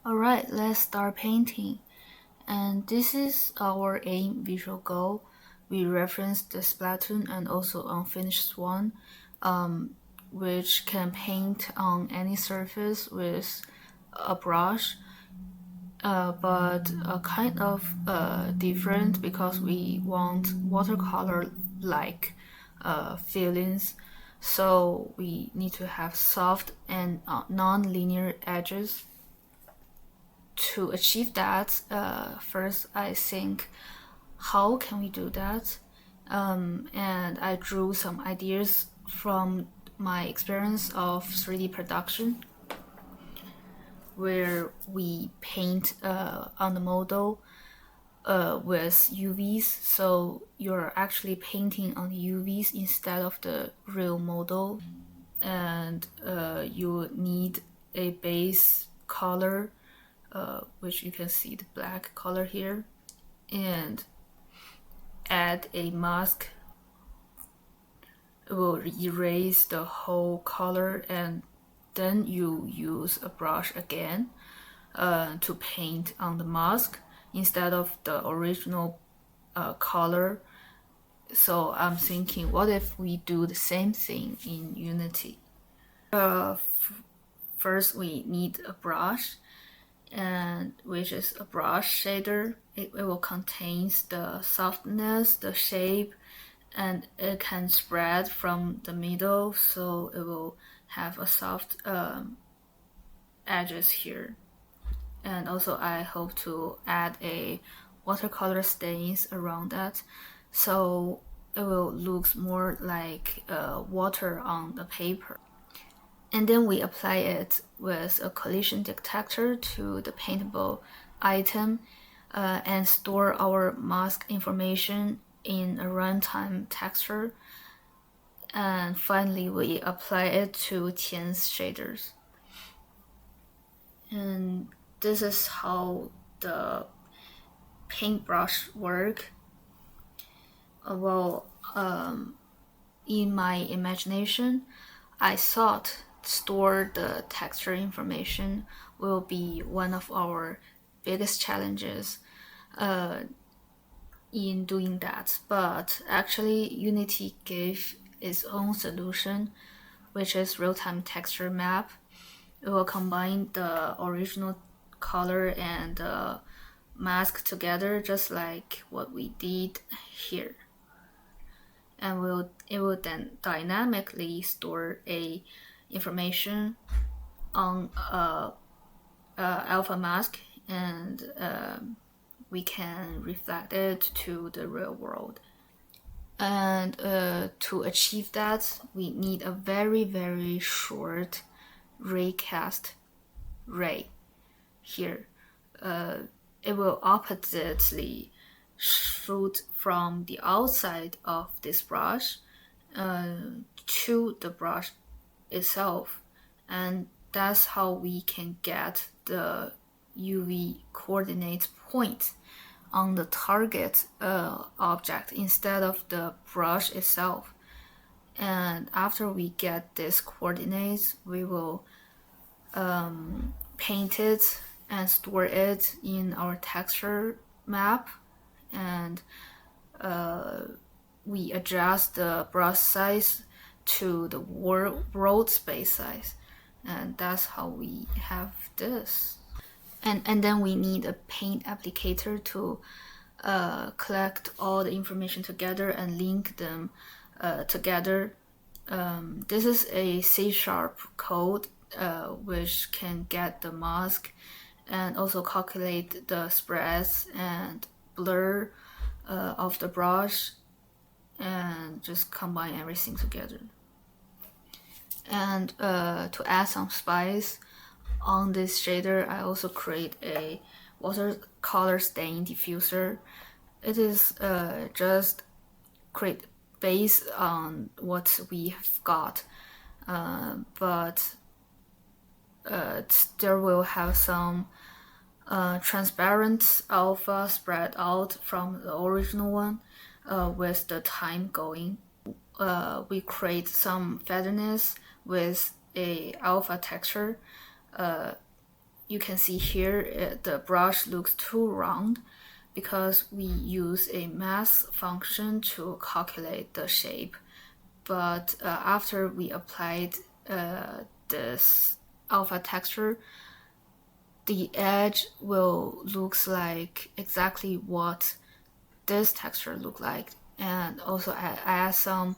Alright, let's start painting. And this is our aim visual goal. We referenced the Splatoon and also Unfinished Swan, which can paint on any surface with a brush, but kind of different because we want watercolor-like feelings. So we need to have soft and non-linear edges. To achieve that, first I think, how can we do that? And I drew some ideas from my experience of 3D production, where we paint on the model with UVs. So you're actually painting on the UVs instead of the real model, and you need a base color, which you can see the black color here, and add a mask. It will erase the whole color, and then you use a brush again to paint on the mask instead of the original color. So I'm thinking, what if we do the same thing in Unity? First we need a brush, and which is a brush shader. It will contain the softness, the shape, and it can spread from the middle, so it will have a soft edges here. And also I hope to add a watercolor stains around that, so it will look more like water on the paper. And then we apply it with a collision detector to the paintable item and store our mask information in a runtime texture. And finally, we apply it to Tian's shaders. And this is how the paintbrush work. In my imagination, I thought store the texture information will be one of our biggest challenges in doing that, but actually Unity gave its own solution, which is real-time texture map. It will combine the original color and mask together, just like what we did here, and it will then dynamically store a information on alpha mask, and we can reflect it to the real world. And to achieve that, we need a very short raycast ray here. It will oppositely shoot from the outside of this brush to the brush itself, and that's how we can get the UV coordinate point on the target object instead of the brush itself. And after we get this coordinates, we will paint it and store it in our texture map, and we adjust the brush size to the world space size, and that's how we have this. And then we need a paint applicator to collect all the information together and link them together. This is a C# code which can get the mask and also calculate the spreads and blur of the brush and just combine everything together. And to add some spice on this shader, I also create a watercolor stain diffuser. It is just create based on what we have got, but still will have some transparent alpha spread out from the original one with the time going. We create some featherness with a alpha texture you can see here the brush looks too round because we use a mask function to calculate the shape. But after we applied this alpha texture, the edge will look like exactly what this texture look like. And also I add some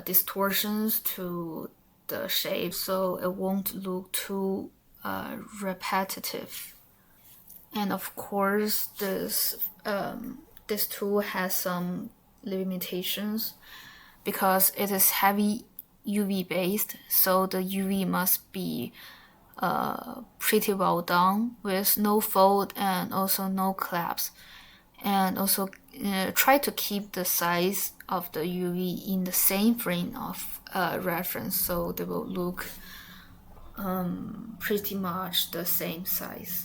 distortions to the shape so it won't look too repetitive. And of course, this tool has some limitations because it is heavy UV based, so the UV must be pretty well done with no fold and also no collapse. And also try to keep the size of the UV in the same frame of reference, so they will look pretty much the same size.